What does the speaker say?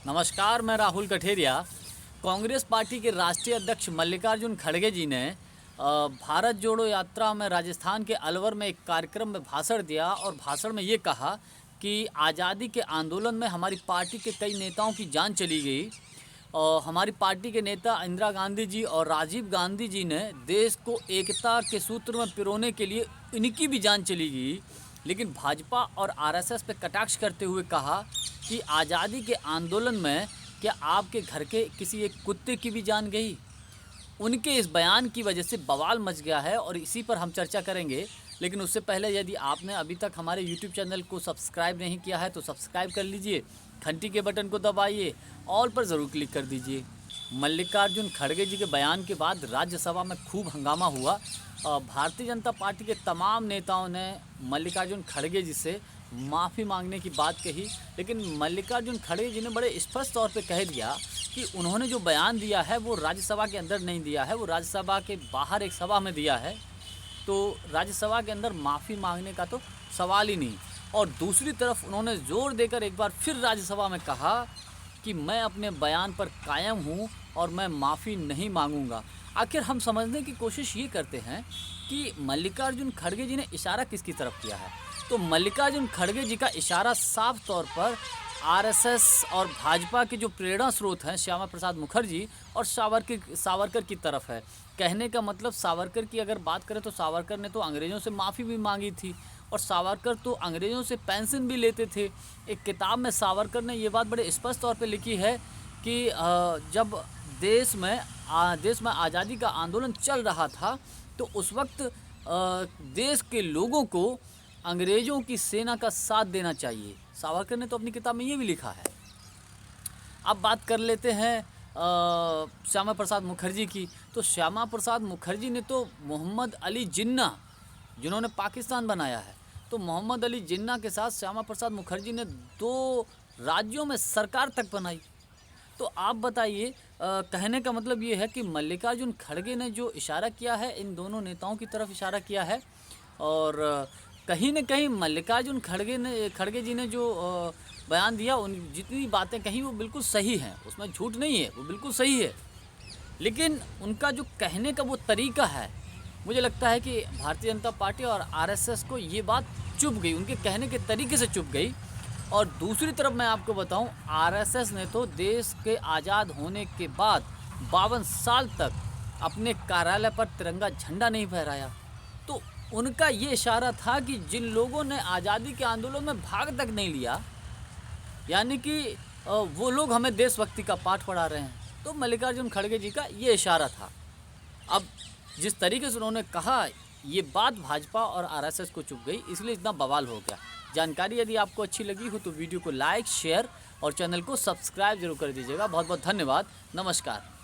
नमस्कार, मैं राहुल कठेरिया। कांग्रेस पार्टी के राष्ट्रीय अध्यक्ष मल्लिकार्जुन खड़गे जी ने भारत जोड़ो यात्रा में राजस्थान के अलवर में एक कार्यक्रम में भाषण दिया और भाषण में ये कहा कि आज़ादी के आंदोलन में हमारी पार्टी के कई नेताओं की जान चली गई और हमारी पार्टी के नेता इंदिरा गांधी जी और राजीव गांधी जी ने देश को एकता के सूत्र में पिरोने के लिए इनकी भी जान चली गई। लेकिन भाजपा और आरएसएस पे कटाक्ष करते हुए कहा कि आज़ादी के आंदोलन में क्या आपके घर के किसी एक कुत्ते की भी जान गई। उनके इस बयान की वजह से बवाल मच गया है और इसी पर हम चर्चा करेंगे। लेकिन उससे पहले यदि आपने अभी तक हमारे YouTube चैनल को सब्सक्राइब नहीं किया है तो सब्सक्राइब कर लीजिए, घंटी के बटन को दबाइए, ऑल पर ज़रूर क्लिक कर दीजिए। मल्लिकार्जुन खड़गे जी के बयान के बाद राज्यसभा में खूब हंगामा हुआ। भारतीय जनता पार्टी के तमाम नेताओं ने मल्लिकार्जुन खड़गे जी से माफ़ी मांगने की बात कही, लेकिन मल्लिकार्जुन खड़गे जी ने बड़े स्पष्ट तौर पे कह दिया कि उन्होंने जो बयान दिया है वो राज्यसभा के अंदर नहीं दिया है, वो राज्यसभा के बाहर एक सभा में दिया है। तो राज्यसभा के अंदर माफ़ी मांगने का तो सवाल ही नहीं। और दूसरी तरफ उन्होंने ज़ोर देकर एक बार फिर राज्यसभा में कहा कि मैं अपने बयान पर कायम हूँ और मैं माफ़ी नहीं मांगूंगा। आखिर हम समझने की कोशिश ये करते हैं कि मल्लिकार्जुन खड़गे जी ने इशारा किसकी तरफ किया है। तो मल्लिकार्जुन खड़गे जी का इशारा साफ तौर पर आरएसएस और भाजपा के जो प्रेरणा स्रोत हैं श्यामा प्रसाद मुखर्जी और सावरकर की तरफ है। कहने का मतलब सावरकर की अगर बात करें तो सावरकर ने तो अंग्रेज़ों से माफ़ी भी मांगी थी और सावरकर तो अंग्रेज़ों से पेंशन भी लेते थे। एक किताब में सावरकर ने ये बात बड़े स्पष्ट तौर पे लिखी है कि जब देश में आज़ादी का आंदोलन चल रहा था तो उस वक्त देश के लोगों को अंग्रेज़ों की सेना का साथ देना चाहिए। सावरकर ने तो अपनी किताब में ये भी लिखा है। अब बात कर लेते हैं श्यामा प्रसाद मुखर्जी की। तो श्यामा प्रसाद मुखर्जी ने तो मोहम्मद अली जिन्ना, जिन्होंने पाकिस्तान बनाया है, तो मोहम्मद अली जिन्ना के साथ श्यामा प्रसाद मुखर्जी ने 2 राज्यों में सरकार तक बनाई। तो आप बताइए, कहने का मतलब ये है कि मल्लिकार्जुन खड़गे ने जो इशारा किया है इन दोनों नेताओं की तरफ इशारा किया है और कहीं न कहीं मल्लिकार्जुन खड़गे जी ने जो बयान दिया, उन जितनी बातें कहीं वो बिल्कुल सही हैं, उसमें झूठ नहीं है, वो बिल्कुल सही है। लेकिन उनका जो कहने का वो तरीका है, मुझे लगता है कि भारतीय जनता पार्टी और आरएसएस को ये बात चुभ गई, उनके कहने के तरीके से चुभ गई। और दूसरी तरफ मैं आपको बताऊं, आरएसएस ने तो देश के आज़ाद होने के बाद 52 साल तक अपने कार्यालय पर तिरंगा झंडा नहीं फहराया। तो उनका ये इशारा था कि जिन लोगों ने आज़ादी के आंदोलन में भाग तक नहीं लिया, यानी कि वो लोग हमें देशभक्ति का पाठ पढ़ा रहे हैं। तो मल्लिकार्जुन खड़गे जी का ये इशारा था। अब जिस तरीके से उन्होंने कहा, ये बात भाजपा और आरएसएस को चुभ गई, इसलिए इतना बवाल हो गया। जानकारी यदि आपको अच्छी लगी हो तो वीडियो को लाइक, शेयर और चैनल को सब्सक्राइब जरूर कर दीजिएगा। बहुत बहुत धन्यवाद। नमस्कार।